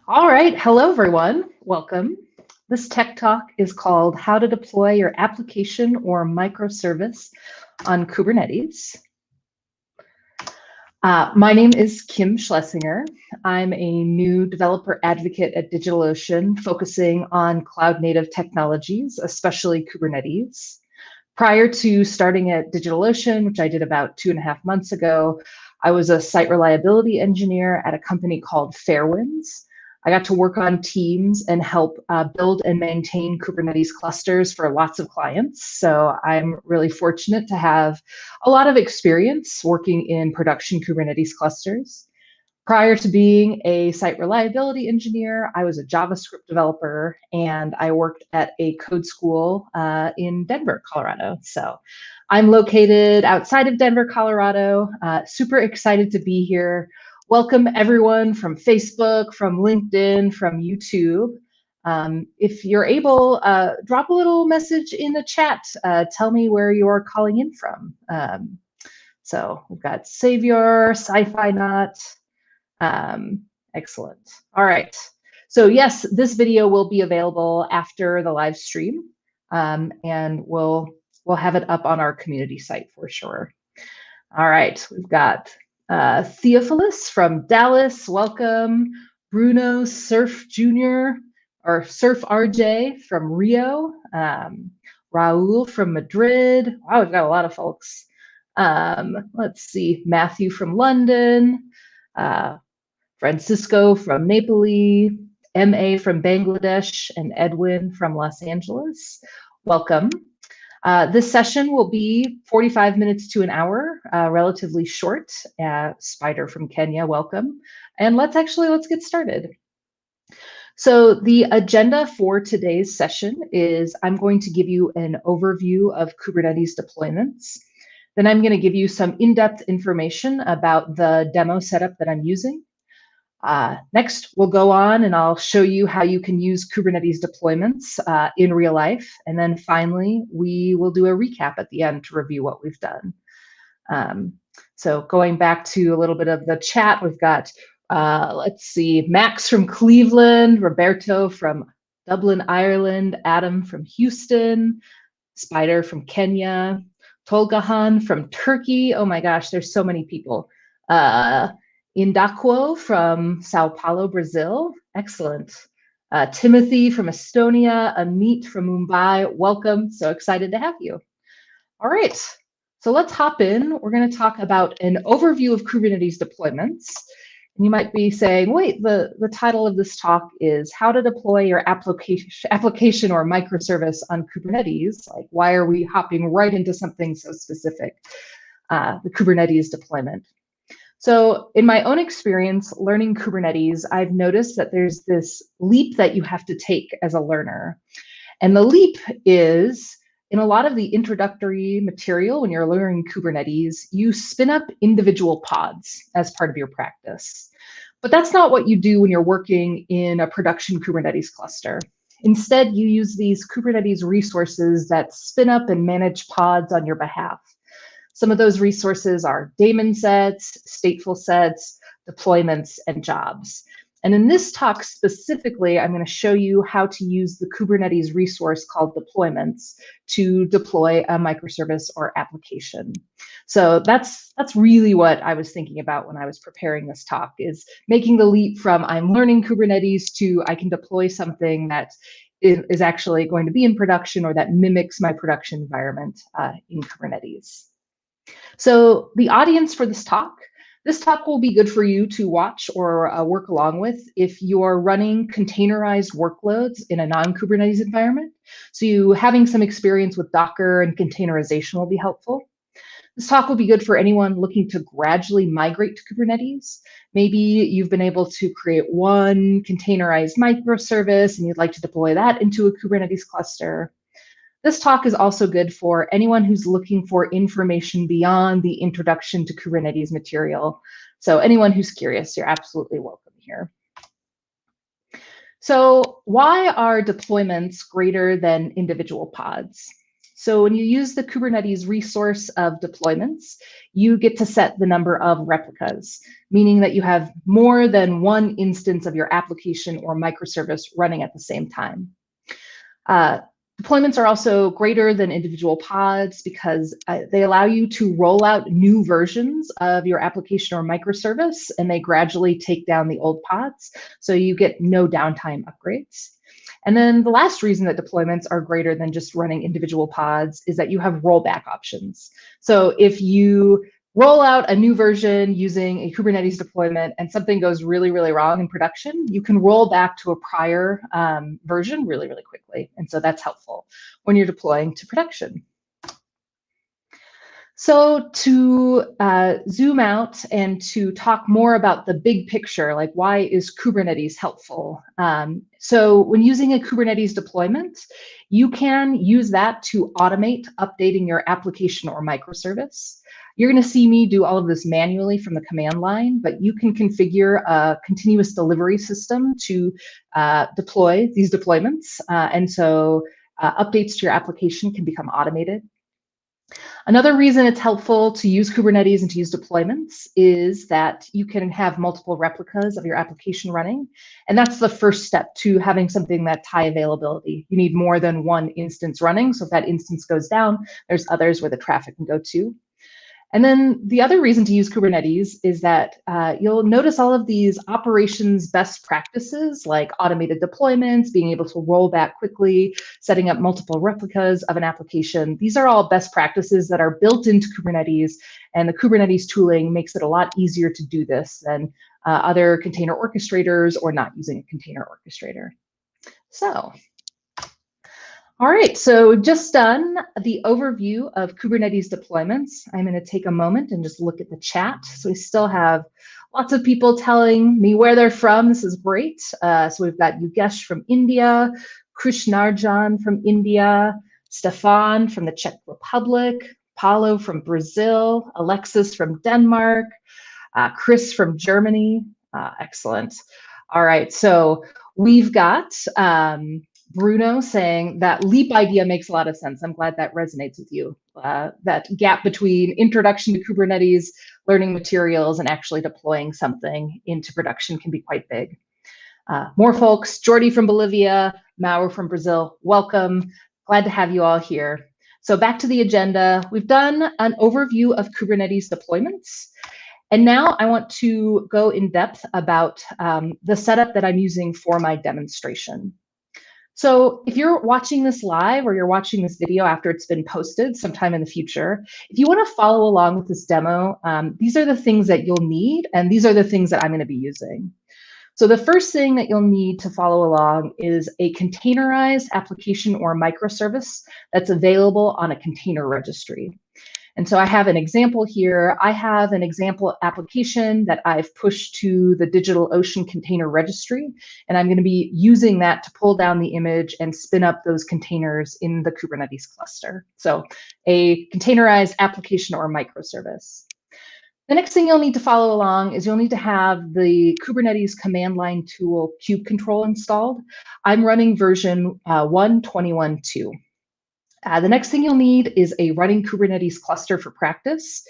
All right, hello everyone, welcome. This tech talk is called How to Deploy Your Application or Microservice on Kubernetes. My name is Kim Schlesinger. I'm a new developer advocate at DigitalOcean, focusing on cloud native technologies, especially Kubernetes. Prior to starting at DigitalOcean, which I did about 2.5 months ago, I was a site reliability engineer at a company called Fairwinds. I got to work on teams and help build and maintain Kubernetes clusters for lots of clients. So I'm really fortunate to have a lot of experience working in production Kubernetes clusters. Prior to being a site reliability engineer, I was a JavaScript developer and I worked at a code school in Denver, Colorado. So I'm located outside of Denver, Colorado. Super excited to be here. Welcome everyone from Facebook, from LinkedIn, from YouTube. If you're able, drop a little message in the chat. Tell me where you're calling in from. So we've got Savior, Sci-Fi Not. Excellent. All right. So yes, this video will be available after the live stream, and we'll have it up on our community site for sure. All right, we've got Theophilus from Dallas, welcome. Bruno Surf Jr. or Surf RJ from Rio. Raul from Madrid. Wow, we've got a lot of folks. Let's see, Matthew from London. Francisco from Napoli, MA from Bangladesh, and Edwin from Los Angeles. Welcome. This session will be 45 minutes to an hour, relatively short. Spider from Kenya, welcome. And let's get started. So the agenda for today's session is I'm going to give you an overview of Kubernetes deployments. Then I'm going to give you some in-depth information about the demo setup that I'm using. Next, we'll go on and I'll show you how you can use Kubernetes deployments in real life. And then finally, we will do a recap at the end to review what we've done. So going back to a little bit of the chat, we've got, let's see, Max from Cleveland, Roberto from Dublin, Ireland, Adam from Houston, Spider from Kenya, Tolgahan from Turkey. Oh my gosh, there's so many people. Indakwo from Sao Paulo, Brazil. Excellent. Timothy from Estonia, Amit from Mumbai. Welcome. So excited to have you. All right. So let's hop in. We're going to talk about an overview of Kubernetes deployments. And you might be saying, wait, the title of this talk is How to Deploy Your Application or Microservice on Kubernetes. Like, why are we hopping right into something so specific? The Kubernetes deployment. So in my own experience learning Kubernetes, I've noticed that there's this leap that you have to take as a learner. And the leap is, in a lot of the introductory material when you're learning Kubernetes, you spin up individual pods as part of your practice. But that's not what you do when you're working in a production Kubernetes cluster. Instead, you use these Kubernetes resources that spin up and manage pods on your behalf. Some of those resources are DaemonSets, stateful sets, deployments, and jobs. And in this talk specifically, I'm going to show you how to use the Kubernetes resource called deployments to deploy a microservice or application. So that's really what I was thinking about when I was preparing this talk, is making the leap from I'm learning Kubernetes to I can deploy something that is actually going to be in production or that mimics my production environment in Kubernetes. So the audience for this talk will be good for you to watch or work along with if you're running containerized workloads in a non-Kubernetes environment. So you having some experience with Docker and containerization will be helpful. This talk will be good for anyone looking to gradually migrate to Kubernetes. Maybe you've been able to create one containerized microservice and you'd like to deploy that into a Kubernetes cluster. This talk is also good for anyone who's looking for information beyond the introduction to Kubernetes material. So anyone who's curious, you're absolutely welcome here. So why are deployments greater than individual pods? So when you use the Kubernetes resource of deployments, you get to set the number of replicas, meaning that you have more than one instance of your application or microservice running at the same time. Deployments are also greater than individual pods because they allow you to roll out new versions of your application or microservice, and they gradually take down the old pods, so you get no downtime upgrades. And then the last reason that deployments are greater than just running individual pods is that you have rollback options. So if you roll out a new version using a Kubernetes deployment and something goes really, really wrong in production, you can roll back to a prior version really, really quickly. And so that's helpful when you're deploying to production. So to zoom out and to talk more about the big picture, like why is Kubernetes helpful? So when using a Kubernetes deployment, you can use that to automate updating your application or microservice. You're going to see me do all of this manually from the command line, but you can configure a continuous delivery system to deploy these deployments. And so updates to your application can become automated. Another reason it's helpful to use Kubernetes and to use deployments is that you can have multiple replicas of your application running. And that's the first step to having something that's high availability. You need more than one instance running. So if that instance goes down, there's others where the traffic can go to. And then the other reason to use Kubernetes is that you'll notice all of these operations best practices like automated deployments, being able to roll back quickly, setting up multiple replicas of an application. These are all best practices that are built into Kubernetes, and the Kubernetes tooling makes it a lot easier to do this than other container orchestrators or not using a container orchestrator. So, all right, so we've just done the overview of Kubernetes deployments. I'm going to take a moment and just look at the chat. So we still have lots of people telling me where they're from. This is great. So we've got Yugesh from India, Krishnarjan from India, Stefan from the Czech Republic, Paulo from Brazil, Alexis from Denmark, Chris from Germany. Excellent. All right, so we've got Bruno saying that leap idea makes a lot of sense. I'm glad that resonates with you. That gap between introduction to Kubernetes, learning materials, and actually deploying something into production can be quite big. More folks, Jordy from Bolivia, Mauro from Brazil, welcome. Glad to have you all here. So back to the agenda. We've done an overview of Kubernetes deployments. And now I want to go in depth about the setup that I'm using for my demonstration. So if you're watching this live or you're watching this video after it's been posted sometime in the future, if you want to follow along with this demo, these are the things that you'll need, and these are the things that I'm going to be using. So the first thing that you'll need to follow along is a containerized application or microservice that's available on a container registry. And so I have an example here. I have an example application that I've pushed to the DigitalOcean container registry, and I'm going to be using that to pull down the image and spin up those containers in the Kubernetes cluster. So a containerized application or microservice. The next thing you'll need to follow along is you'll need to have the Kubernetes command line tool kubectl installed. I'm running version 1.21.2. The next thing you'll need is a running Kubernetes cluster for practice.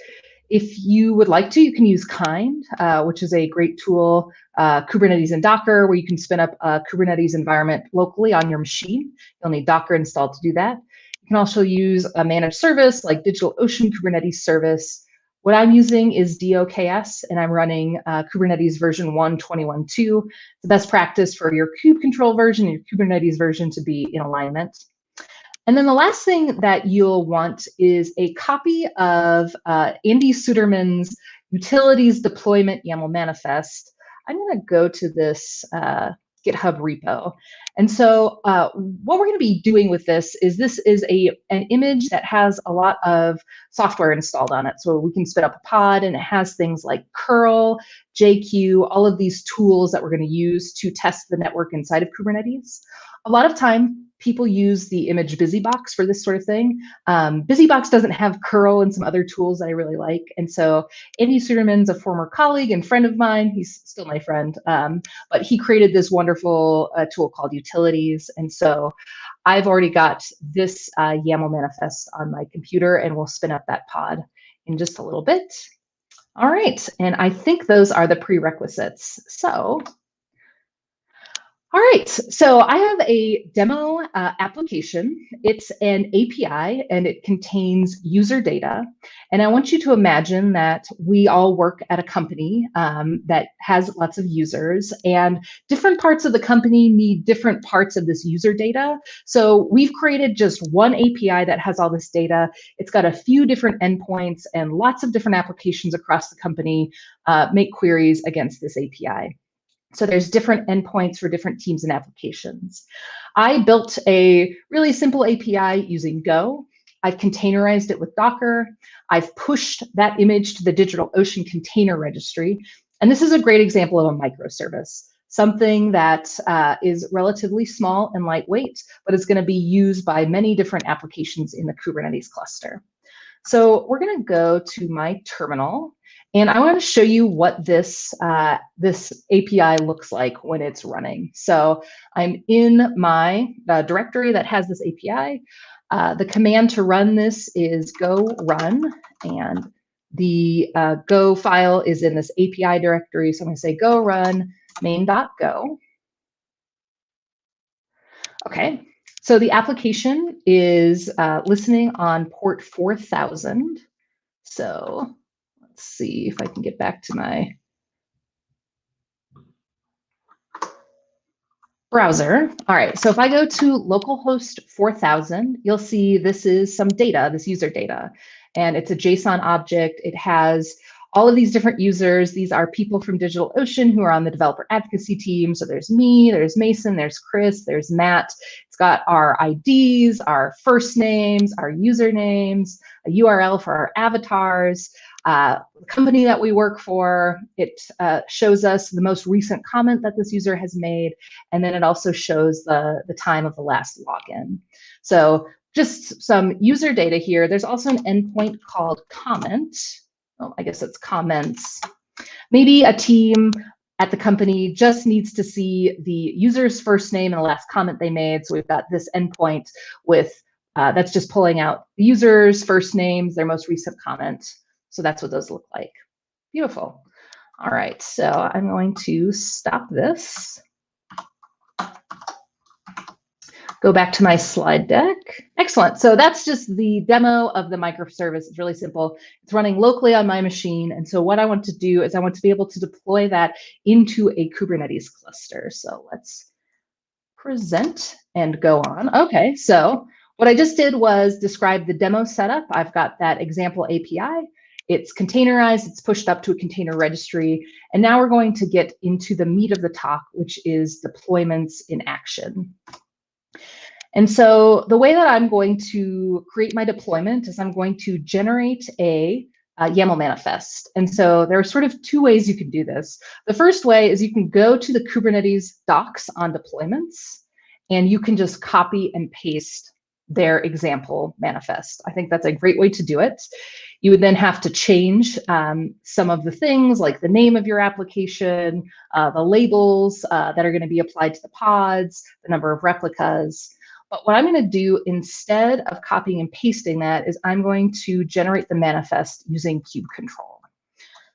If you would like to, you can use Kind, which is a great tool, Kubernetes and Docker, where you can spin up a Kubernetes environment locally on your machine. You'll need Docker installed to do that. You can also use a managed service like DigitalOcean Kubernetes Service. What I'm using is DOKS, and I'm running Kubernetes version 1.21.2. The best practice for your kubectl version and your Kubernetes version to be in alignment. And then the last thing that you'll want is a copy of Andy Suderman's utilities deployment YAML manifest. I'm going to go to this GitHub repo. And so what we're going to be doing with this is an image that has a lot of software installed on it. So we can spin up a pod, and it has things like curl, JQ, all of these tools that we're going to use to test the network inside of Kubernetes. A lot of time, people use the image BusyBox for this sort of thing. BusyBox doesn't have curl and some other tools that I really like. And so Andy Suderman's a former colleague and friend of mine. He's still my friend, but he created this wonderful tool called Utilities. And so I've already got this YAML manifest on my computer, and we'll spin up that pod in just a little bit. All right, and I think those are the prerequisites. So, all right, so I have a demo application. It's an API, and it contains user data. And I want you to imagine that we all work at a company that has lots of users, and different parts of the company need different parts of this user data. So we've created just one API that has all this data. It's got a few different endpoints, and lots of different applications across the company make queries against this API. So there's different endpoints for different teams and applications. I built a really simple API using Go. I've containerized it with Docker. I've pushed that image to the DigitalOcean container registry. And this is a great example of a microservice, something that is relatively small and lightweight, but is going to be used by many different applications in the Kubernetes cluster. So we're going to go to my terminal. And I want to show you what this API looks like when it's running. So I'm in my directory that has this API. The command to run this is go run, and the Go file is in this API directory. So I'm going to say go run main.go. Okay, so the application is listening on port 4000. So let's see if I can get back to my browser. All right, so if I go to localhost 4000, you'll see this is some data, this user data, and it's a JSON object. It has all of these different users. These are people from DigitalOcean who are on the developer advocacy team. So there's me, there's Mason, there's Chris, there's Matt. It's got our IDs, our first names, our usernames, a URL for our avatars, the company that we work for. It shows us the most recent comment that this user has made, and then it also shows the time of the last login. So just some user data here. There's also an endpoint called comment. Oh, I guess it's comments. Maybe a team at the company just needs to see the user's first name and the last comment they made. So we've got this endpoint with that's just pulling out the user's first names, their most recent comment. So that's what those look like. Beautiful. All right, so I'm going to stop this. Go back to my slide deck. Excellent. So that's just the demo of the microservice. It's really simple. It's running locally on my machine. And so what I want to do is I want to be able to deploy that into a Kubernetes cluster. So let's present and go on. Okay, so what I just did was describe the demo setup. I've got that example API. It's containerized, it's pushed up to a container registry. And now we're going to get into the meat of the talk, which is deployments in action. And so the way that I'm going to create my deployment is I'm going to generate a YAML manifest. And so there are sort of two ways you can do this. The first way is you can go to the Kubernetes docs on deployments, and you can just copy and paste their example manifest. I think that's a great way to do it. You would then have to change some of the things like the name of your application, the labels that are going to be applied to the pods, the number of replicas. But what I'm going to do instead of copying and pasting that is I'm going to generate the manifest using kubectl.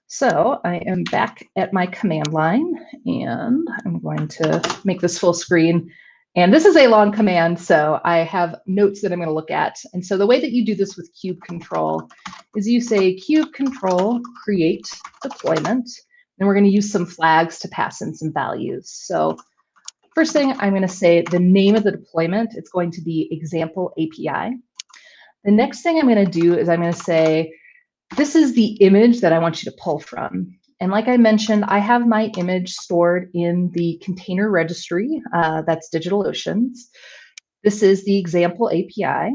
So I am back at my command line, and I'm going to make this full screen. And this is a long command, so I have notes that I'm going to look at. And so the way that you do this with kubectl is you say kubectl create deployment, and we're going to use some flags to pass in some values. So first thing, I'm going to say the name of the deployment. It's going to be example API. The next thing I'm going to do is I'm going to say, this is the image that I want you to pull from. And like I mentioned, I have my image stored in the container registry. That's DigitalOcean's. This is the example API.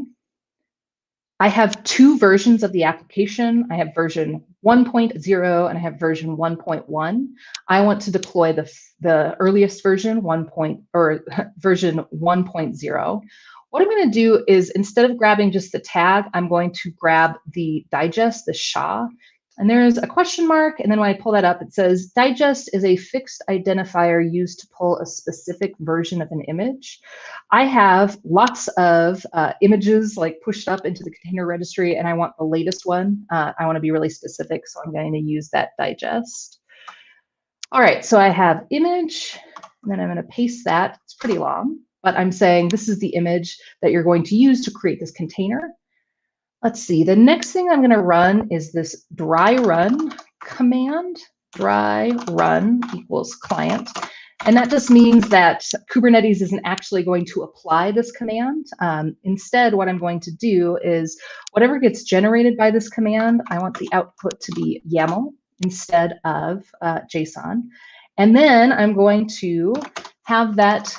I have two versions of the application. I have version 1.0 and I have version 1.1. I want to deploy the earliest version, version 1.0. What I'm going to do is, instead of grabbing just the tag, I'm going to grab the digest, the SHA, and there's a question mark, and then when I pull that up, it says digest is a fixed identifier used to pull a specific version of an image. I have lots of images like pushed up into the container registry, and I want the latest one. I want to be really specific, so I'm going to use that digest. All right, so I have image, and then I'm going to paste that. It's pretty long, but I'm saying this is the image that you're going to use to create this container. Let's see, the next thing I'm going to run is this dry run command. Dry run equals client. And that just means that Kubernetes isn't actually going to apply this command. Instead, what I'm going to do is whatever gets generated by this command, I want the output to be YAML instead of JSON. And then I'm going to have that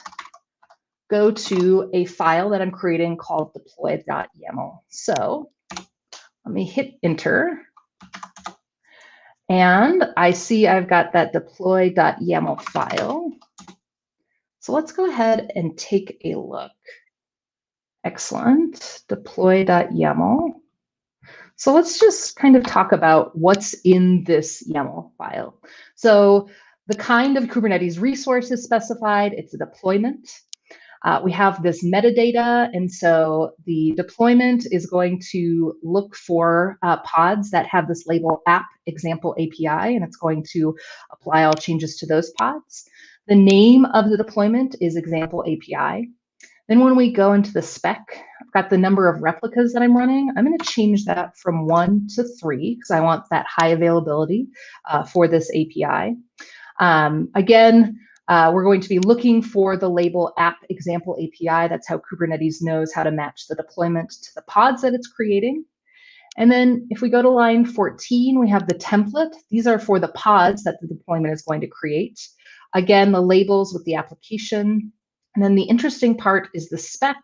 go to a file that I'm creating called deploy.yaml. So let me hit enter. And I see I've got that deploy.yaml file. So let's go ahead and take a look. Excellent. Deploy.yaml. So let's just kind of talk about what's in this YAML file. So the kind of Kubernetes resource is specified. It's a deployment. We have this metadata, and so the deployment is going to look for pods that have this label app example API, and it's going to apply all changes to those pods. The name of the deployment is example API. Then when we go into the spec, I've got the number of replicas that I'm running. I'm going to change that from 1 to 3 because I want that high availability for this API. Again, we're going to be looking for the label app example API. That's how Kubernetes knows how to match the deployment to the pods that it's creating. And then if we go to line 14, we have the template. These are for the pods that the deployment is going to create. Again, the labels with the application. And then the interesting part is the spec.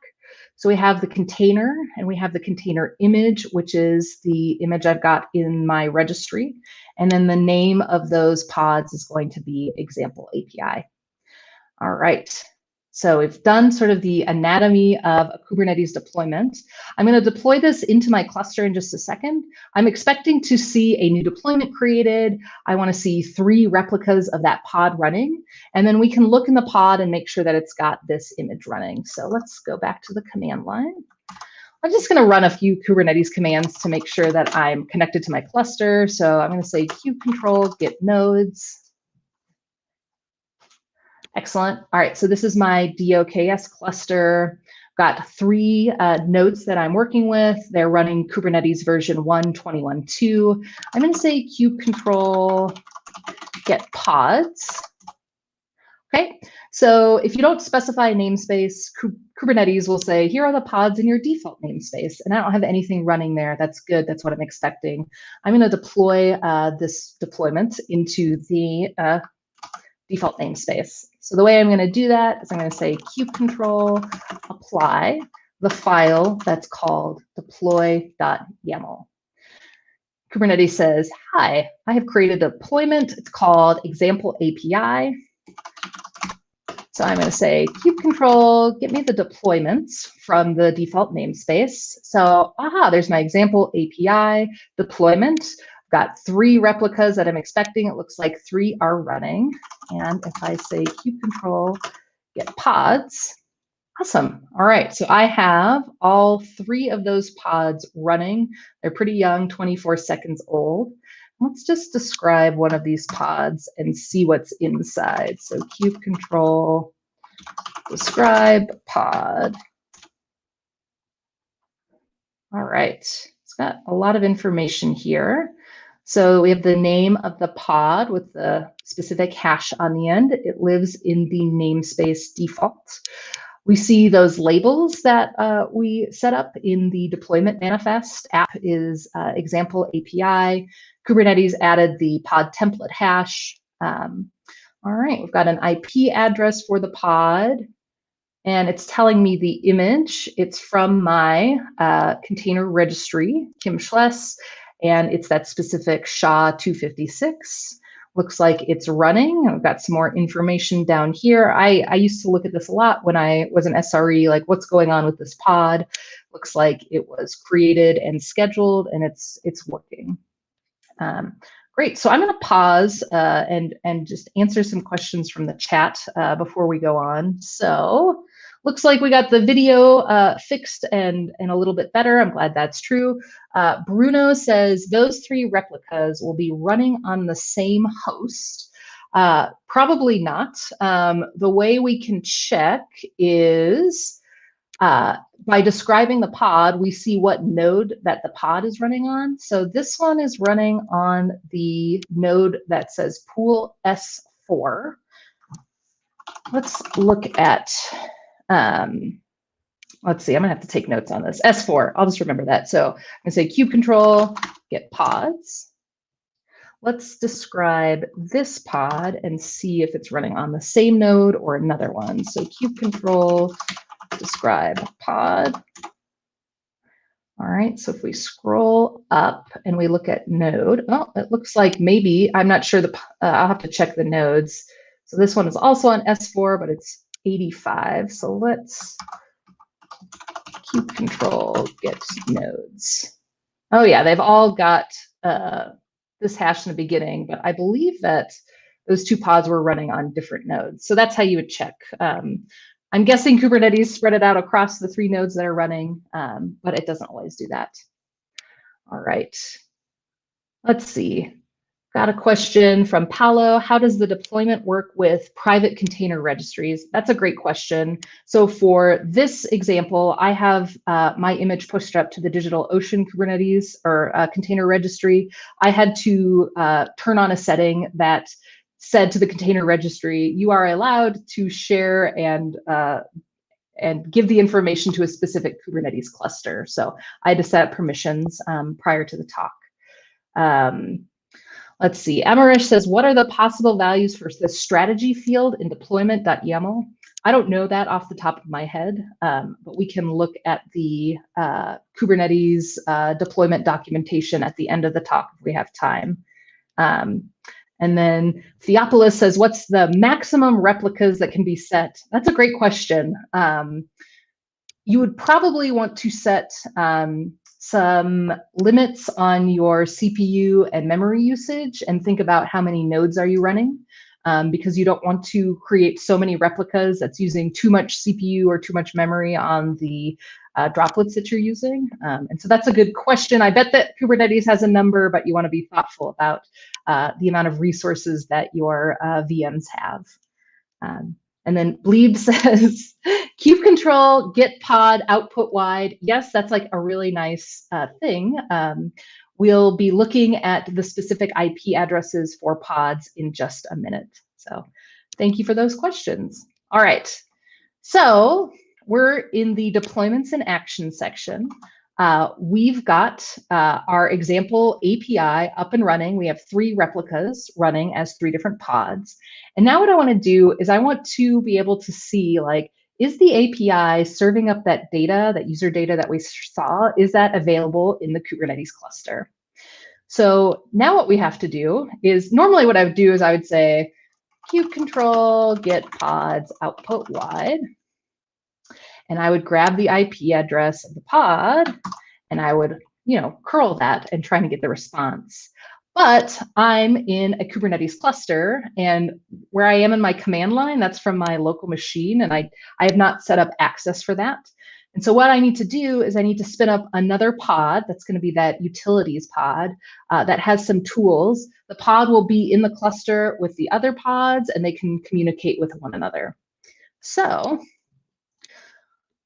So we have the container, and we have the container image, which is the image I've got in my registry. And then the name of those pods is going to be example API. All right. So we've done sort of the anatomy of a Kubernetes deployment. I'm going to deploy this into my cluster in just a second. I'm expecting to see a new deployment created. I want to see 3 replicas of that pod running. And then we can look in the pod and make sure that it's got this image running. So let's go back to the command line. I'm just going to run a few Kubernetes commands to make sure that I'm connected to my cluster. So I'm going to say kubectl git nodes. Excellent. All right, so this is my DOKS cluster. Got 3 nodes that I'm working with. They're running Kubernetes version 1.21.2. I'm going to say kubectl get pods. Okay, so if you don't specify a namespace, Kubernetes will say, here are the pods in your default namespace. And I don't have anything running there. That's good. That's what I'm expecting. I'm going to deploy this deployment into the default namespace. So the way I'm going to do that is I'm going to say kubectl apply the file that's called deploy.yaml. Kubernetes says, hi, I have created a deployment. It's called example API. So I'm going to say kubectl, get me the deployments from the default namespace. So, there's my example API deployment. Got 3 replicas that I'm expecting. It looks like 3 are running. And if I say kubectl get pods, awesome. All right, so I have all 3 of those pods running. They're pretty young, 24 seconds old. Let's just describe one of these pods and see what's inside. So kubectl describe pod. All right, it's got a lot of information here. So we have the name of the pod with the specific hash on the end. It lives in the namespace default. We see those labels that we set up in the deployment manifest. App is example API. Kubernetes added the pod template hash. All right, we've got an IP address for the pod, and it's telling me the image. It's from my container registry, Kim Schless, and it's that specific SHA-256. Looks like it's running. I've got some more information down here. I used to look at this a lot when I was an SRE, like what's going on with this pod. Looks like it was created and scheduled, and it's working. Great, so I'm going to pause and just answer some questions from the chat before we go on. So looks like we got the video fixed and a little bit better. I'm glad that's true. Bruno says those 3 replicas will be running on the same host. Probably not. The way we can check is by describing the pod, we see what node that the pod is running on. So this one is running on the node that says pool S4. Let's look at, let's see, I'm gonna have to take notes on this. S4, I'll just remember that. So I'm gonna say kube control, get pods. Let's describe this pod and see if it's running on the same node or another one. So kube control, describe pod. All right, so if we scroll up and we look at node, oh, it looks like maybe, I'm not sure, I'll have to check the nodes. So this one is also on S4, but it's 85. So let's kube control get nodes. Oh yeah, they've all got this hash in the beginning, but I believe that those 2 pods were running on different nodes. So that's how you would check. I'm guessing Kubernetes spread it out across the 3 nodes that are running, but it doesn't always do that. All right, let's see. Got a question from Paolo. How does the deployment work with private container registries? That's a great question. So for this example, I have my image pushed up to the DigitalOcean Kubernetes or container registry. I had to turn on a setting that said to the container registry, you are allowed to share and give the information to a specific Kubernetes cluster. So I had to set up permissions prior to the talk. Let's see, Amarish says, what are the possible values for the strategy field in deployment.yaml? I don't know that off the top of my head, but we can look at the Kubernetes deployment documentation at the end of the talk if we have time. And then Theopolis says, what's the maximum replicas that can be set? That's a great question. You would probably want to set some limits on your CPU and memory usage and think about how many nodes are you running, because you don't want to create so many replicas that's using too much CPU or too much memory on the droplets that you're using. And so that's a good question. I bet that Kubernetes has a number, but you want to be thoughtful about the amount of resources that your VMs have. And then Bleeb says, kube control, get pod, output wide. Yes, that's like a really nice thing. We'll be looking at the specific IP addresses for pods in just a minute. So thank you for those questions. All right, so we're in the deployments and action section. We've got our example API up and running. We have 3 replicas running as 3 different pods. And now what I want to do is I want to be able to see, like, is the API serving up that data, that user data that we saw, is that available in the Kubernetes cluster? So now what we have to do is, normally what I would do is I would say, kube control, get pods, output wide. And I would grab the IP address of the pod, and I would, curl that and try to get the response. But I'm in a Kubernetes cluster, and where I am in my command line, that's from my local machine, and I have not set up access for that. And so what I need to do is I need to spin up another pod. That's going to be that utilities pod that has some tools. The pod will be in the cluster with the other pods, and they can communicate with one another. So,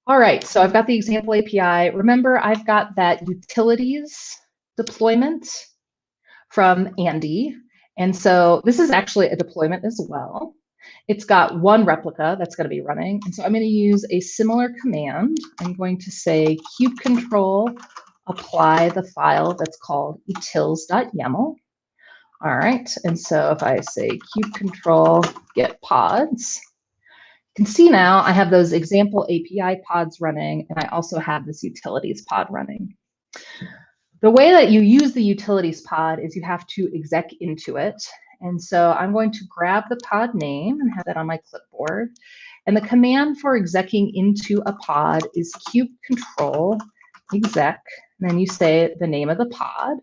all right, so I've got the example API. Remember, I've got that utilities deployment from Andy. And so this is actually a deployment as well. It's got 1 replica that's going to be running. And so I'm going to use a similar command. I'm going to say kube control, apply the file that's called utils.yaml. All right, and so if I say kube control, get pods, you can see now I have those example API pods running, and I also have this utilities pod running. the way that you use the utilities pod is you have to exec into it. And so I'm going to grab the pod name and have that on my clipboard. And the command for execing into a pod is kubectl exec. And then you say the name of the pod.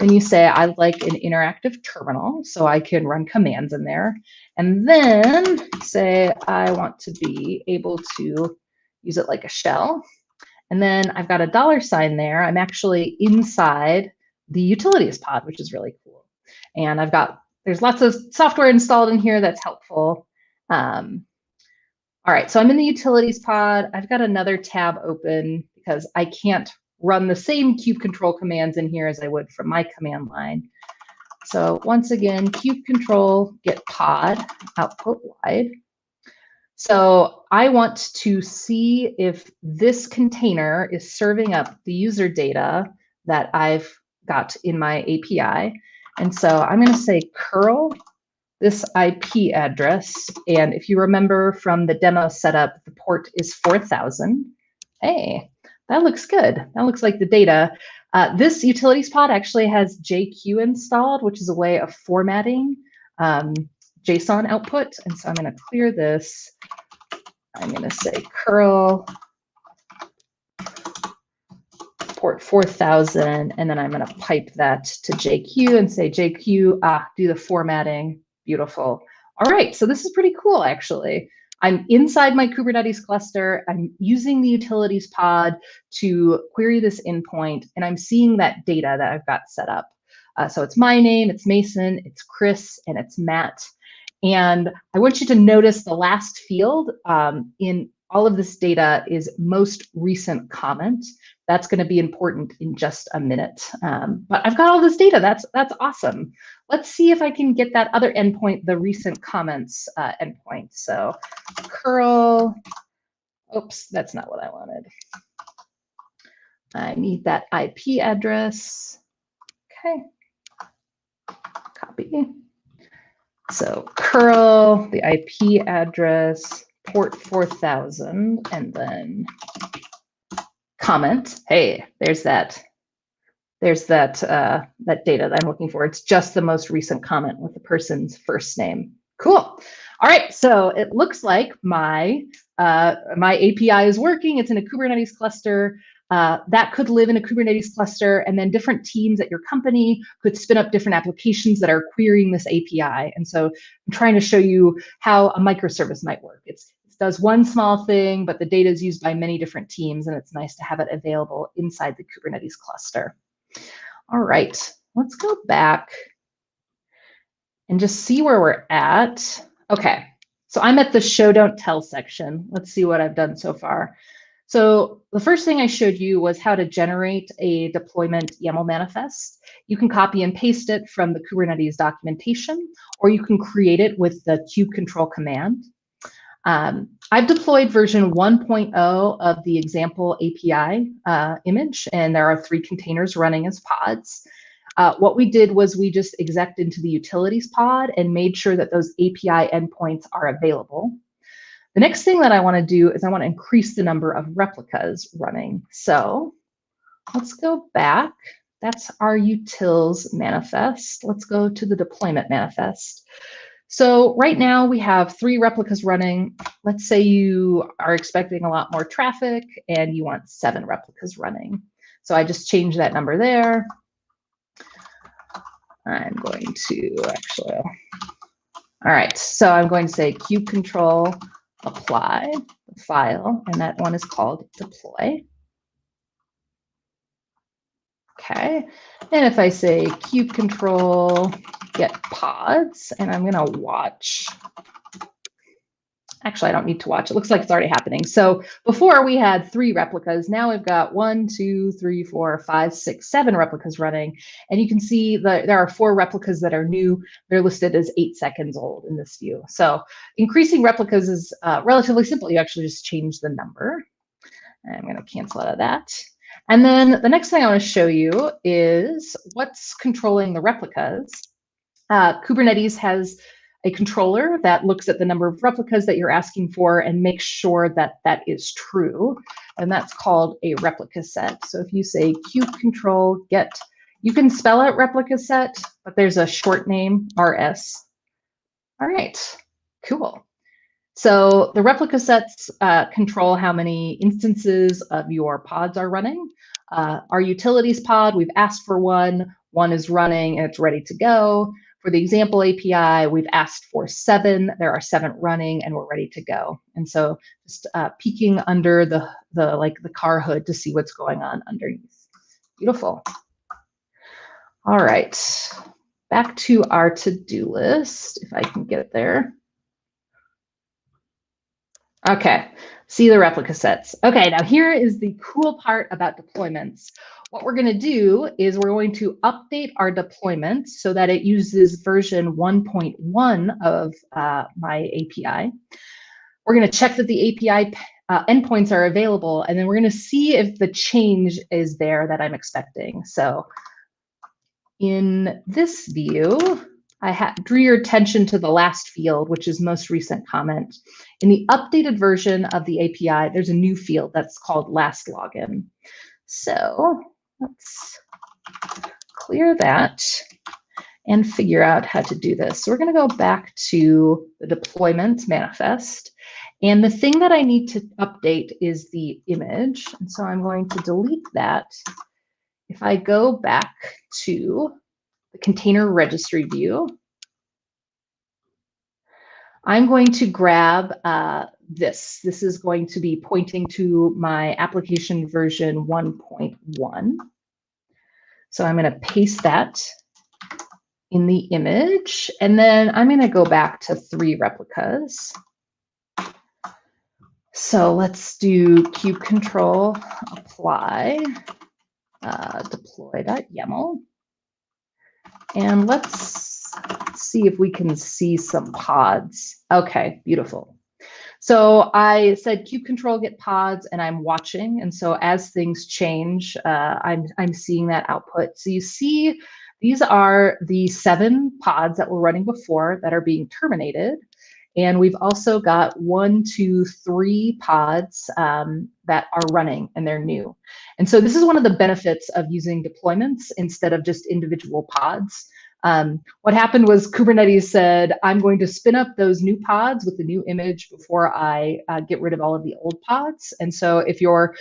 Then you say, I'd like an interactive terminal so I can run commands in there. And then say, I want to be able to use it like a shell. And then I've got a $sign there. I'm actually inside the utilities pod, which is really cool. And there's lots of software installed in here that's helpful. All right, so I'm in the utilities pod. I've got another tab open because I can't run the same kubectl commands in here as I would from my command line. So once again, kubectl get pod output wide. So I want to see if this container is serving up the user data that I've got in my API. And so I'm going to say curl this IP address. And if you remember from the demo setup, the port is 4000. Hey, that looks good. That looks like the data. This utilities pod actually has JQ installed, which is a way of formatting JSON output. And so I'm going to clear this. I'm going to say curl port 4000, and then I'm going to pipe that to JQ and say JQ, do the formatting. Beautiful. All right, so this is pretty cool, actually. I'm inside my Kubernetes cluster. I'm using the utilities pod to query this endpoint, and I'm seeing that data that I've got set up. So it's my name, it's Mason, it's Chris, and it's Matt. And I want you to notice the last field in all of this data is most recent comment. That's going to be important in just a minute. But I've got all this data. That's awesome. Let's see if I can get that other endpoint, the recent comments endpoint. So curl, oops, that's not what I wanted. I need that IP address. Okay, copy. So curl the IP address, port 4000, and then comment. Hey, there's that data that I'm looking for. It's just the most recent comment with the person's first name. Cool. All right, so it looks like my API is working. It's in a Kubernetes cluster. That could live in a Kubernetes cluster, and then different teams at your company could spin up different applications that are querying this API. And so I'm trying to show you how a microservice might work. It does one small thing, but the data is used by many different teams, and it's nice to have it available inside the Kubernetes cluster. All right, let's go back and just see where we're at. Okay, so I'm at the show don't tell section. Let's see what I've done so far. So the first thing I showed you was how to generate a deployment YAML manifest. You can copy and paste it from the Kubernetes documentation, or you can create it with the kubectl command. I've deployed version 1.0 of the example API image, and there are 3 containers running as pods. What we did was we just exec'd into the utilities pod and made sure that those API endpoints are available. The next thing that I want to do is I want to increase the number of replicas running. So let's go back. That's our utils manifest. Let's go to the deployment manifest. So right now we have 3 replicas running. Let's say you are expecting a lot more traffic and you want 7 replicas running. So I just changed that number there. I'm going to actually, all right, so I'm going to say kubectl apply the file, and that one is called deploy. Okay, and if I say kubectl get pods, and I'm going to watch. Actually, I don't need to watch. It looks like it's already happening. So before we had 3 replicas. Now we've got 1, 2, 3, 4, 5, 6, 7 replicas running. And you can see that there are 4 replicas that are new. They're listed as 8 seconds old in this view. So increasing replicas is relatively simple. You actually just change the number. And I'm going to cancel out of that. And then the next thing I want to show you is what's controlling the replicas. Kubernetes has a controller that looks at the number of replicas that you're asking for and makes sure that that is true. And that's called a replica set. So if you say kubecontrol get, you can spell out replica set, but there's a short name, RS. All right, cool. So the replica sets control how many instances of your pods are running. Our utilities pod, we've asked for one is running and it's ready to go. For the example API, we've asked for 7, there are 7 running and we're ready to go. And so just peeking under the car hood to see what's going on underneath. Beautiful. All right, back to our to-do list, if I can get there. Okay, see the replica sets. Okay, now here is the cool part about deployments. What we're going to do is we're going to update our deployment so that it uses version 1.1 of my API. We're going to check that the API endpoints are available, and then we're going to see if the change is there that I'm expecting. So in this view, I drew your attention to the last field, which is most recent comment. In the updated version of the API, there's a new field that's called last login. So let's clear that and figure out how to do this. So we're going to go back to the deployment manifest. And the thing that I need to update is the image. And so I'm going to delete that. If I go back to the container registry view, I'm going to grab this. This is going to be pointing to my application version 1.1. So I'm going to paste that in the image, and then I'm going to go back to 3 replicas. So let's do kubecontrol apply deploy.yaml. And let's see if we can see some pods. Okay, beautiful. So I said kubecontrol get pods, and I'm watching. And so as things change, I'm seeing that output. So you see, these are the 7 pods that were running before that are being terminated. And we've also got 1, 2, 3 pods that are running, and they're new. And so this is one of the benefits of using deployments instead of just individual pods. What happened was Kubernetes said, I'm going to spin up those new pods with the new image before I get rid of all of the old pods. And so if you're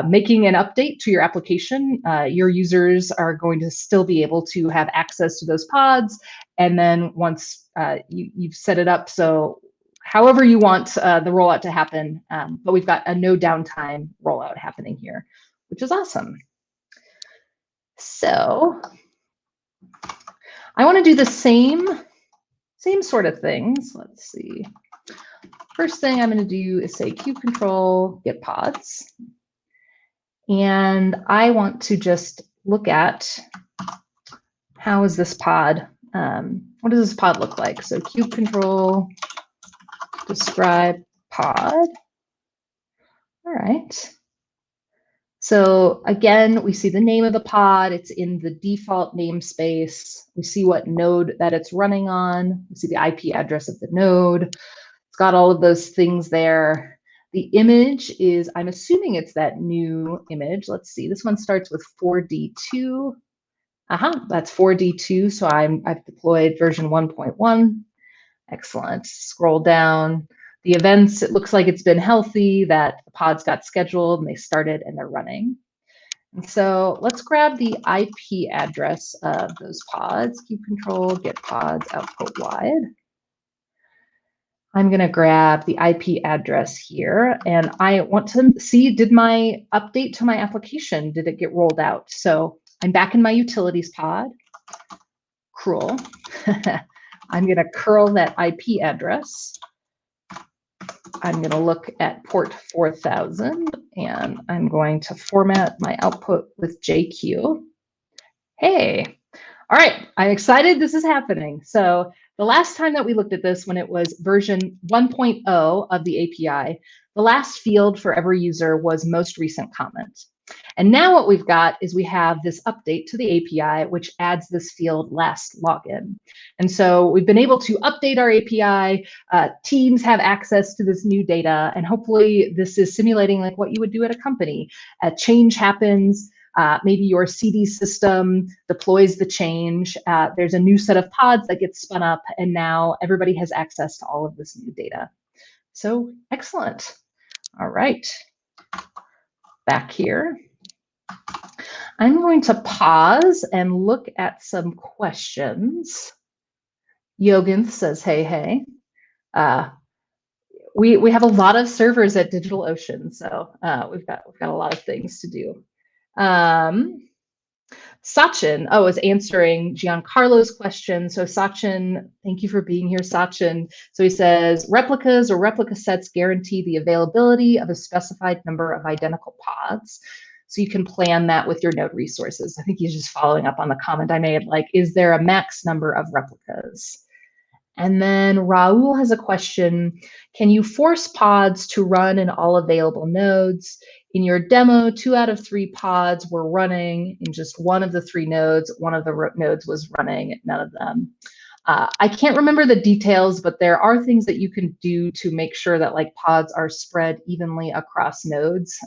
making an update to your application, your users are going to still be able to have access to those pods. And then once you've set it up, so however you want the rollout to happen, but we've got a no downtime rollout happening here, which is awesome. So I want to do the same sort of things. Let's see. First thing I'm going to do is say kubecontrol get pods. And I want to just look at how is this pod, what does this pod look like? So kubecontrol describe pod. All right. So again, we see the name of the pod. It's in the default namespace. We see what node that it's running on. We see the IP address of the node. It's got all of those things there. The image is, I'm assuming it's that new image. Let's see, this one starts with 4D2. That's 4D2, so I've deployed version 1.1. Excellent. Scroll down. The events, it looks like it's been healthy, that the pods got scheduled and they started and they're running. And so let's grab the IP address of those pods. Kubecontrol get pods output wide. I'm going to grab the IP address here, and I want to see, did my update to my application, did it get rolled out? So I'm back in my utilities pod. Cruel. I'm going to curl that IP address. I'm going to look at port 4000, and I'm going to format my output with JQ. Hey, all right, I'm excited this is happening. So the last time that we looked at this, when it was version 1.0 of the API, the last field for every user was most recent comment. And now what we've got is we have this update to the API, which adds this field last login. And so we've been able to update our API. Teams have access to this new data, and hopefully this is simulating like what you would do at a company. A change happens. Maybe your CD system deploys the change. There's a new set of pods that gets spun up, and now everybody has access to all of this new data. So excellent. All right, back here. I'm going to pause and look at some questions. Yoganth says, hey, hey. We have a lot of servers at DigitalOcean, so we've got a lot of things to do. Sachin, is answering Giancarlo's question. So Sachin, thank you for being here, Sachin. So he says, replicas or replica sets guarantee the availability of a specified number of identical pods. So you can plan that with your node resources. I think he's just following up on the comment I made, like, is there a max number of replicas? And then Raul has a question, can you force pods to run in all available nodes? In your demo, 2 out of 3 pods were running in just one of the 3 nodes. One of the nodes was running, none of them. I can't remember the details, but there are things that you can do to make sure that like pods are spread evenly across nodes.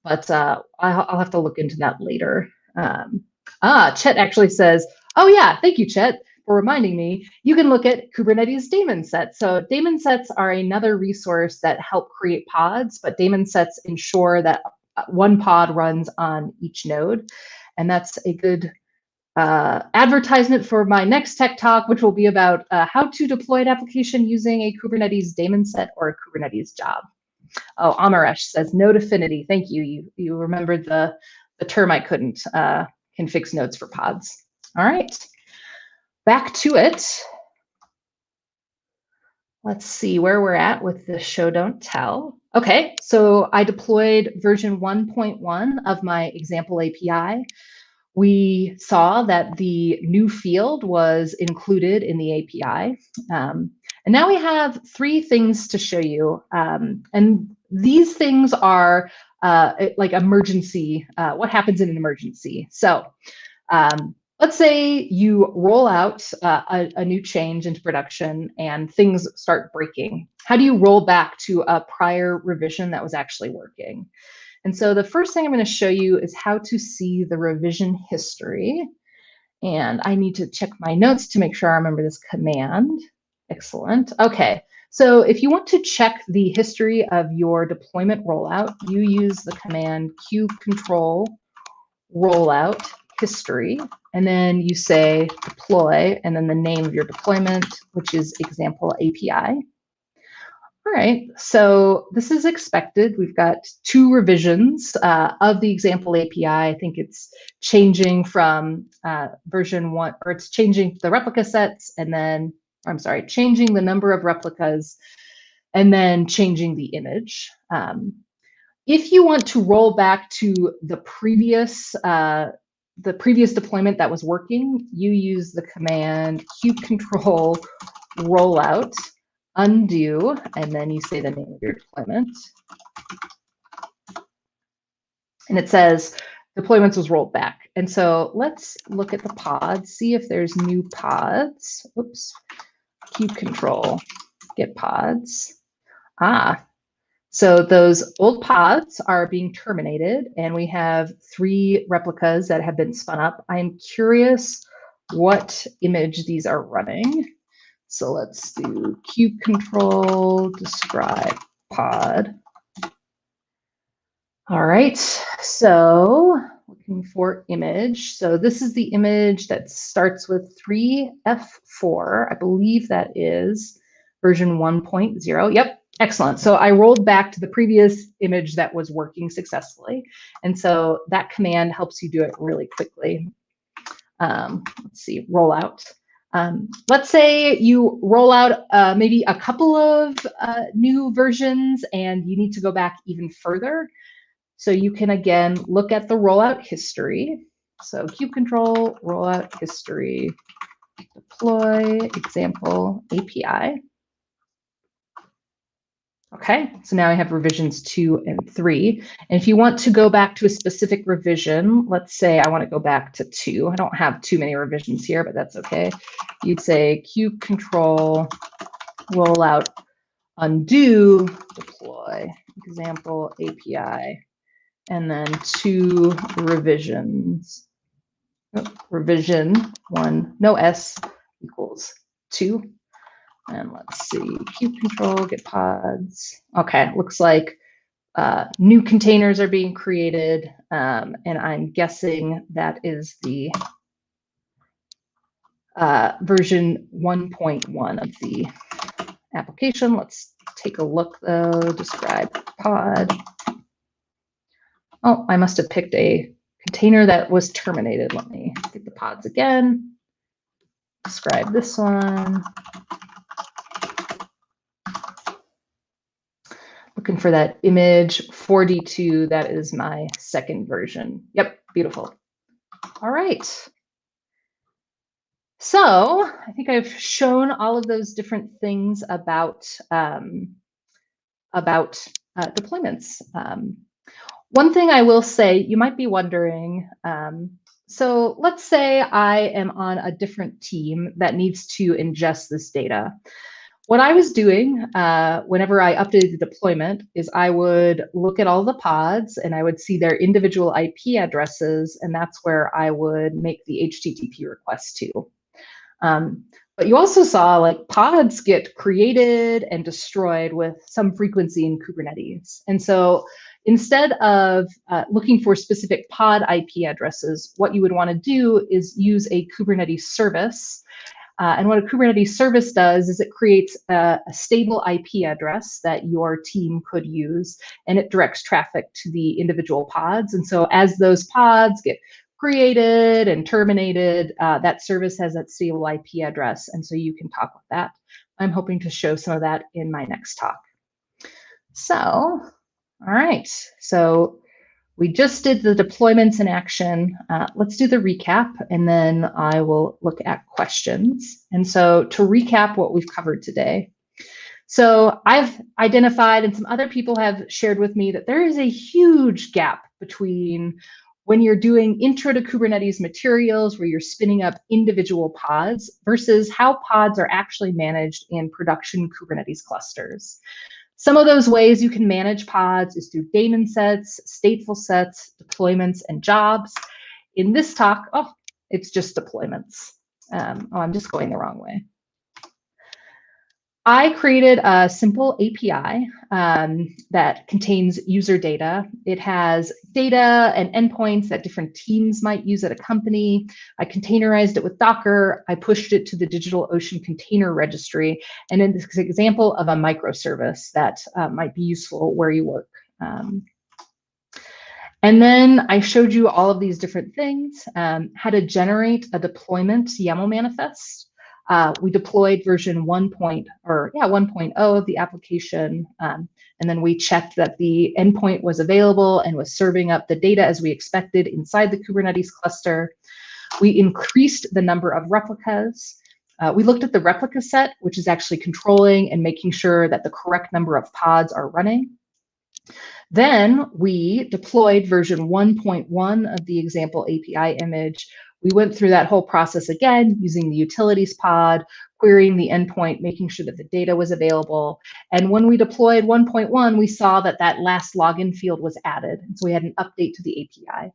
But I'll have to look into that later. Chet actually says, oh yeah, thank you, Chet, for reminding me. You can look at Kubernetes DaemonSet. So DaemonSets are another resource that help create pods, but DaemonSets ensure that one pod runs on each node. And that's a good advertisement for my next tech talk, which will be about how to deploy an application using a Kubernetes DaemonSet or a Kubernetes job. Oh, Amaresh says node affinity. Thank you. You remembered the term I couldn't. Can fix nodes for pods. All right, back to it. Let's see where we're at with the show don't tell. Okay, so I deployed version 1.1 of my example API. We saw that the new field was included in the API. And now we have 3 things to show you. And these things are like emergency, what happens in an emergency. So let's say you roll out a new change into production and things start breaking. How do you roll back to a prior revision that was actually working? And so the first thing I'm going to show you is how to see the revision history. And I need to check my notes to make sure I remember this command. Excellent. Okay, so if you want to check the history of your deployment rollout, you use the command kubectl rollout history, and then you say deploy, and then the name of your deployment, which is example API. All right, so this is expected. We've got 2 revisions of the example API. I think it's changing from version 1, or it's changing the replica sets, and then, I'm sorry, changing the number of replicas, and then changing the image. If you want to roll back to the previous deployment that was working, you use the command kubectl rollout undo, and then you say the name of your deployment. And it says deployments was rolled back. And so let's look at the pods, see if there's new pods. Oops, kubectl get pods. So those old pods are being terminated, and we have 3 replicas that have been spun up. I'm curious what image these are running. So let's do kubectl describe pod. All right, so looking for image. So this is the image that starts with 3F4. I believe that is version 1.0. Yep, excellent. So I rolled back to the previous image that was working successfully. And so that command helps you do it really quickly. Let's see, rollout. Let's say you roll out maybe a couple of new versions and you need to go back even further. So you can, again, look at the rollout history. So kubectl rollout history, deploy example API. Okay, so now I have revisions 2 and 3. And if you want to go back to a specific revision, let's say I want to go back to 2. I don't have too many revisions here, but that's okay. You'd say kube control, rollout, undo, deploy, example API, and then 2 revisions. Oh, revision 1, no S, equals 2. And let's see, kube control, get pods. Okay, looks like new containers are being created, and I'm guessing that is the version 1.1 of the application. Let's take a look though, describe pod. Oh, I must have picked a container that was terminated. Let me get the pods again. Describe this one. Looking for that image 42. That is my second version. Yep, beautiful. All right. So I think I've shown all of those different things about deployments. One thing I will say, you might be wondering, so let's say I am on a different team that needs to ingest this data. What I was doing whenever I updated the deployment is I would look at all the pods and I would see their individual IP addresses, and that's where I would make the HTTP request to. But you also saw like pods get created and destroyed with some frequency in Kubernetes. And so instead of looking for specific pod IP addresses, what you would want to do is use a Kubernetes service. And what a Kubernetes service does is it creates a stable IP address that your team could use, and it directs traffic to the individual pods. And so as those pods get created and terminated, that service has that stable IP address, and so you can talk with that. I'm hoping to show some of that in my next talk. So, all right, so we just did the deployments in action. Let's do the recap, and then I will look at questions. And so to recap what we've covered today. So I've identified, and some other people have shared with me, that there is a huge gap between when you're doing intro to Kubernetes materials where you're spinning up individual pods versus how pods are actually managed in production Kubernetes clusters. Some of those ways you can manage pods is through daemon sets, stateful sets, deployments, and jobs. In this talk, it's just deployments. I'm just going the wrong way. I created a simple API that contains user data. It has data and endpoints that different teams might use at a company. I containerized it with Docker. I pushed it to the DigitalOcean container registry. And in this example of a microservice that might be useful where you work. And then I showed you all of these different things, how to generate a deployment YAML manifest. We deployed version 1.0 of the application, and then we checked that the endpoint was available and was serving up the data as we expected inside the Kubernetes cluster. We increased the number of replicas. We looked at the replica set, which is actually controlling and making sure that the correct number of pods are running. Then we deployed version 1.1 of the example API image. We went through that whole process again using the utilities pod, querying the endpoint, making sure that the data was available. And when we deployed 1.1, we saw that that last login field was added. And so we had an update to the API.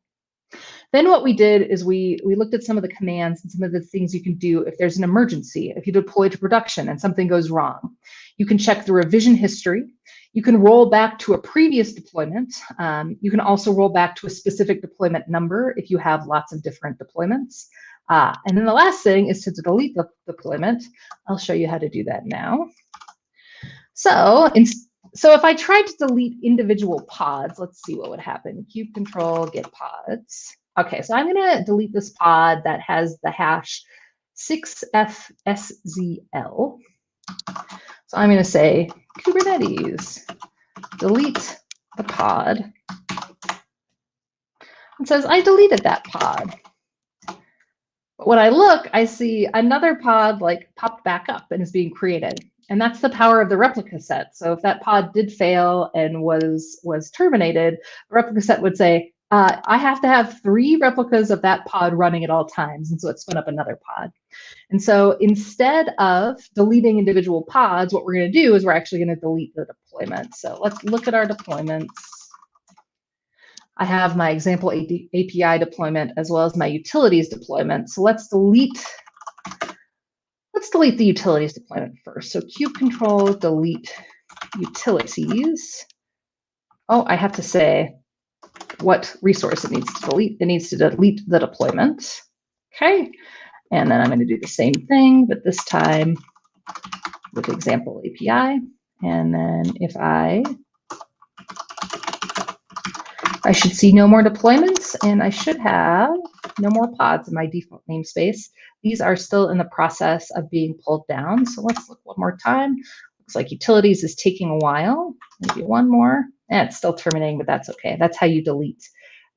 Then what we did is we looked at some of the commands and some of the things you can do if there's an emergency, if you deploy to production and something goes wrong. You can check the revision history. You can roll back to a previous deployment. You can also roll back to a specific deployment number if you have lots of different deployments. And then the last thing is to delete the deployment. I'll show you how to do that now. So if I tried to delete individual pods, let's see what would happen. Kube control, get pods. Okay, so I'm going to delete this pod that has the hash 6FSZL. So I'm going to say Kubernetes, delete the pod. It says I deleted that pod. But when I look, I see another pod like popped back up and is being created. And that's the power of the replica set. So if that pod did fail and was terminated, the replica set would say, I have to have 3 replicas of that pod running at all times. And so it spun up another pod. And so instead of deleting individual pods, what we're going to do is we're actually going to delete the deployment. So let's look at our deployments. I have my example API deployment as well as my utilities deployment. So let's delete the utilities deployment first. So kubectl delete utilities. Oh, I have to say what resource it needs to delete. It needs to delete the deployment. Okay. And then I'm going to do the same thing, but this time with example API. And then if I should see no more deployments, and I should have no more pods in my default namespace. These are still in the process of being pulled down. So let's look one more time. Looks like utilities is taking a while. Maybe one more. And it's still terminating, but that's okay. That's how you delete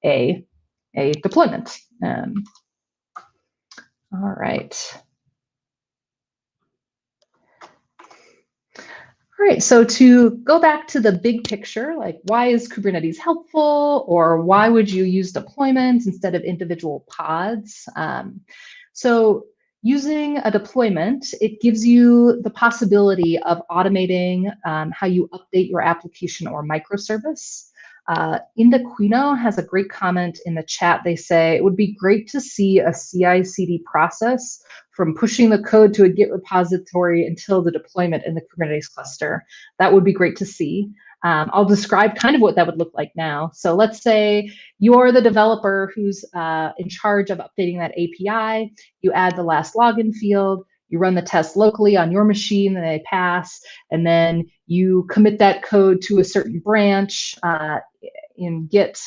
a deployment. All right. All right, so to go back to the big picture, like why is Kubernetes helpful, or why would you use deployments instead of individual pods? So using a deployment, it gives you the possibility of automating how you update your application or microservice. Indaquino has a great comment in the chat. They say, it would be great to see a CI/CD process from pushing the code to a Git repository until the deployment in the Kubernetes cluster. That would be great to see. I'll describe kind of what that would look like now. So let's say you're the developer who's in charge of updating that API. You add the last login field. You run the test locally on your machine, and they pass, and then you commit that code to a certain branch in Git,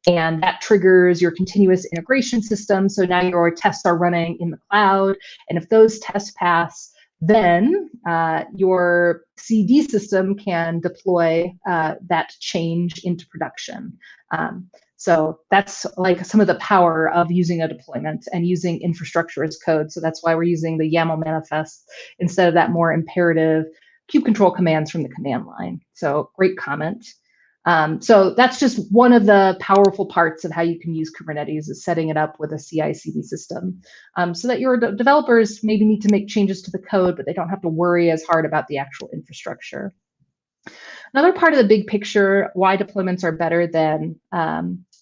and that triggers your continuous integration system. So now your tests are running in the cloud, and if those tests pass, then your CD system can deploy that change into production. So that's like some of the power of using a deployment and using infrastructure as code. So that's why we're using the YAML manifest instead of that more imperative kubectl commands from the command line. So great comment. So that's just one of the powerful parts of how you can use Kubernetes, is setting it up with a CI/CD system so that your developers maybe need to make changes to the code, but they don't have to worry as hard about the actual infrastructure. Another part of the big picture, why deployments are better than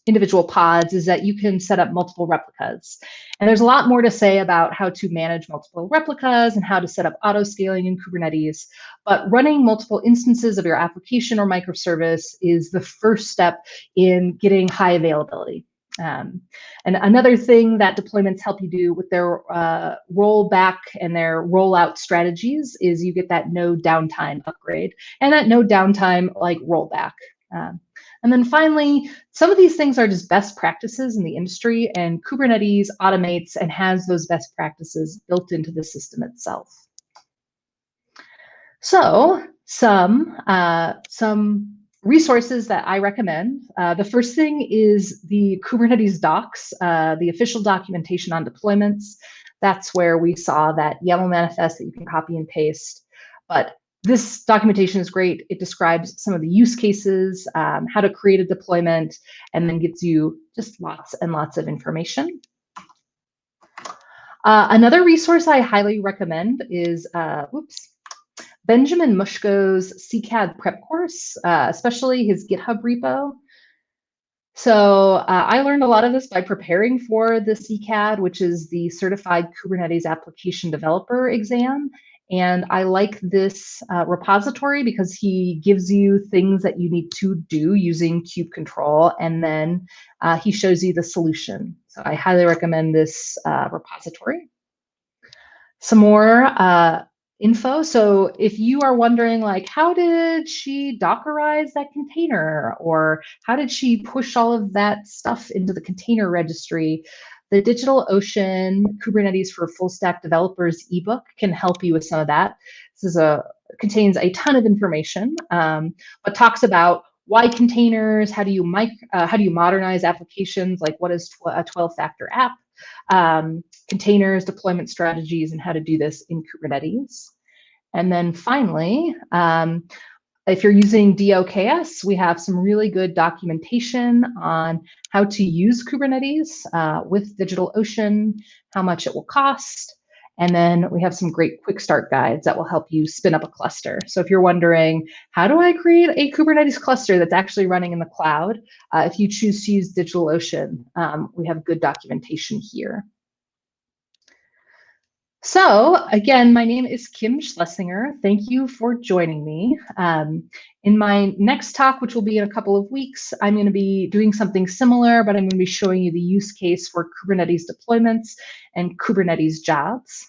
individual pods, is that you can set up multiple replicas. And there's a lot more to say about how to manage multiple replicas and how to set up auto-scaling in Kubernetes. But running multiple instances of your application or microservice is the first step in getting high availability. And another thing that deployments help you do with their rollback and their rollout strategies is you get that no downtime upgrade and that no downtime like rollback. And then finally, some of these things are just best practices in the industry, and Kubernetes automates and has those best practices built into the system itself. So some resources that I recommend. The first thing is the Kubernetes docs, the official documentation on deployments. That's where we saw that YAML manifest that you can copy and paste. But this documentation is great. It describes some of the use cases, how to create a deployment, and then gives you just lots and lots of information. Another resource I highly recommend is, Benjamin Mushko's CCAD prep course, especially his GitHub repo. So I learned a lot of this by preparing for the CCAD, which is the Certified Kubernetes Application Developer exam. And I like this repository because he gives you things that you need to do using kubectl, and then he shows you the solution. So I highly recommend this repository. Some more info. So if you are wondering, like, how did she Dockerize that container, or how did she push all of that stuff into the container registry, the DigitalOcean Kubernetes for Full Stack Developers ebook can help you with some of that. This is contains a ton of information, but talks about why containers, how do you modernize applications, like what is a 12-factor app, containers, deployment strategies, and how to do this in Kubernetes. And then finally, if you're using DOKS, we have some really good documentation on how to use Kubernetes with DigitalOcean, how much it will cost. And then we have some great quick start guides that will help you spin up a cluster. So if you're wondering, how do I create a Kubernetes cluster that's actually running in the cloud? If you choose to use DigitalOcean, we have good documentation here. So again, my name is Kim Schlesinger. Thank you for joining me. In my next talk, which will be in a couple of weeks, I'm going to be doing something similar, but I'm going to be showing you the use case for Kubernetes deployments and Kubernetes jobs.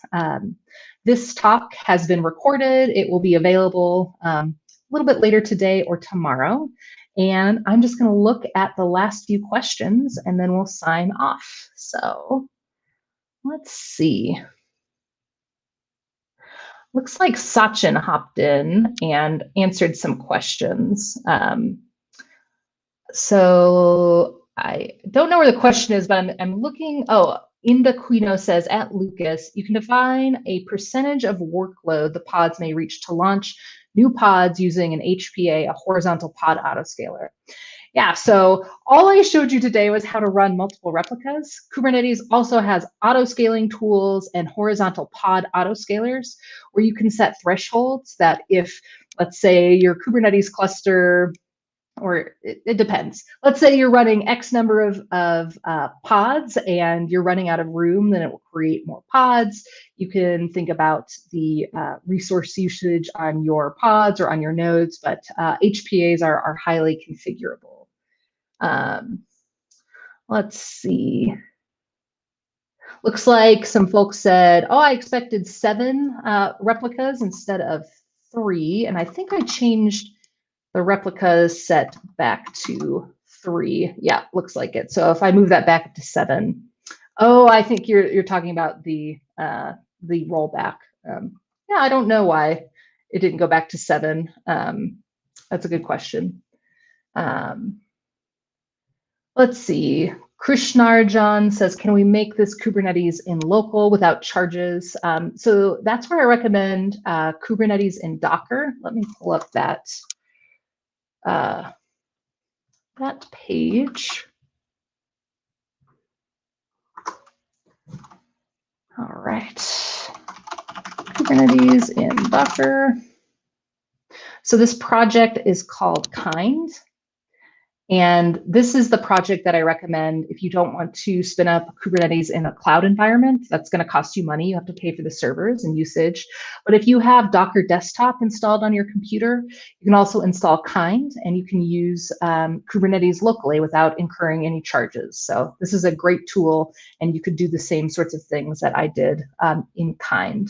This talk has been recorded. It will be available a little bit later today or tomorrow. And I'm just going to look at the last few questions and then we'll sign off. So let's see. Looks like Sachin hopped in and answered some questions. So I don't know where the question is, but I'm looking. Oh, Indaquino says, at Lucas, you can define a percentage of workload the pods may reach to launch new pods using an HPA, a horizontal pod autoscaler. Yeah, so all I showed you today was how to run multiple replicas. Kubernetes also has auto-scaling tools and horizontal pod autoscalers where you can set thresholds that if, let's say, your Kubernetes cluster, or it depends. Let's say you're running X number of pods and you're running out of room, then it will create more pods. You can think about the resource usage on your pods or on your nodes, but HPAs are highly configurable. Let's see. Looks like some folks said, oh, I expected 7 replicas instead of 3. And I think I changed the replicas set back to 3. Yeah, looks like it. So if I move that back up to 7. Oh, I think you're talking about the rollback. Yeah, I don't know why it didn't go back to 7. That's a good question. Let's see. Krishnarjan says, can we make this Kubernetes in local without charges? So that's where I recommend Kubernetes in Docker. Let me pull up that page. All right. Kubernetes in Docker. So this project is called Kind. And this is the project that I recommend if you don't want to spin up Kubernetes in a cloud environment. That's going to cost you money. You have to pay for the servers and usage. But if you have Docker Desktop installed on your computer, you can also install Kind, and you can use Kubernetes locally without incurring any charges. So this is a great tool, and you could do the same sorts of things that I did in Kind.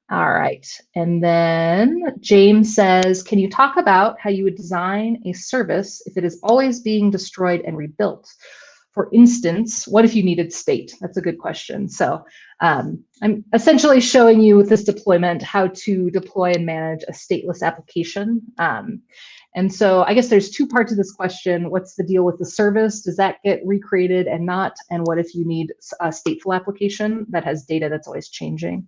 All right, and then James says, can you talk about how you would design a service if it is always being destroyed and rebuilt? For instance, what if you needed state? That's a good question. So I'm essentially showing you with this deployment how to deploy and manage a stateless application. And so I guess there's 2 parts of this question. What's the deal with the service? Does that get recreated and not? And what if you need a stateful application that has data that's always changing?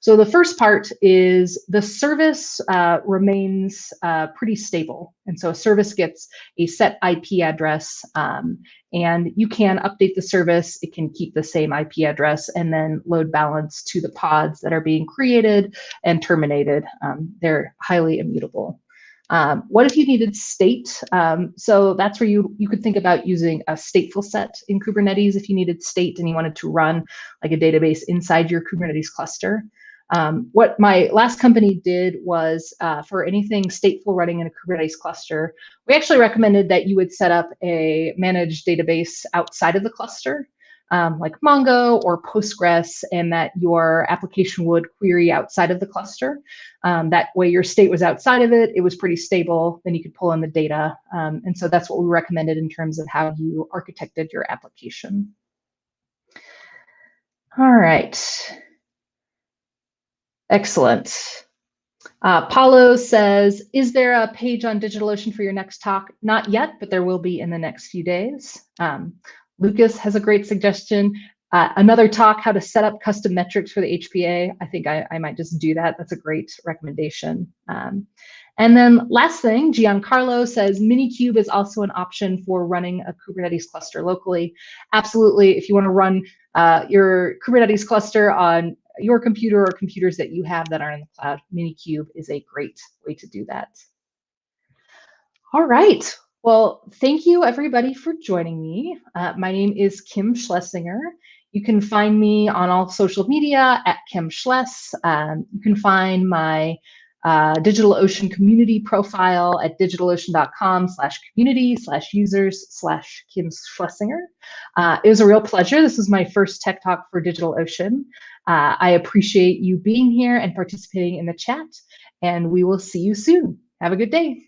So the first part is the service remains pretty stable. And so a service gets a set IP address, and you can update the service. It can keep the same IP address and then load balance to the pods that are being created and terminated. They're highly immutable. What if you needed state? So that's where you could think about using a stateful set in Kubernetes if you needed state and you wanted to run like a database inside your Kubernetes cluster. What my last company did was for anything stateful running in a Kubernetes cluster, we actually recommended that you would set up a managed database outside of the cluster, like Mongo or Postgres, and that your application would query outside of the cluster. That way your state was outside of it, it was pretty stable, then you could pull in the data. And so that's what we recommended in terms of how you architected your application. All right. Excellent. Paulo says, is there a page on DigitalOcean for your next talk? Not yet, but there will be in the next few days. Lucas has a great suggestion. Another talk, how to set up custom metrics for the HPA. I think I might just do that. That's a great recommendation. And then last thing, Giancarlo says Minikube is also an option for running a Kubernetes cluster locally. Absolutely, if you want to run your Kubernetes cluster on your computer or computers that you have that are in the cloud, Minikube is a great way to do that. All right. Well, thank you everybody for joining me. My name is Kim Schlesinger. You can find me on all social media at Kim Schless. You can find my DigitalOcean community profile at digitalocean.com/community/users/Kim Schlesinger. It was a real pleasure. This was my first tech talk for DigitalOcean. I appreciate you being here and participating in the chat, and we will see you soon. Have a good day.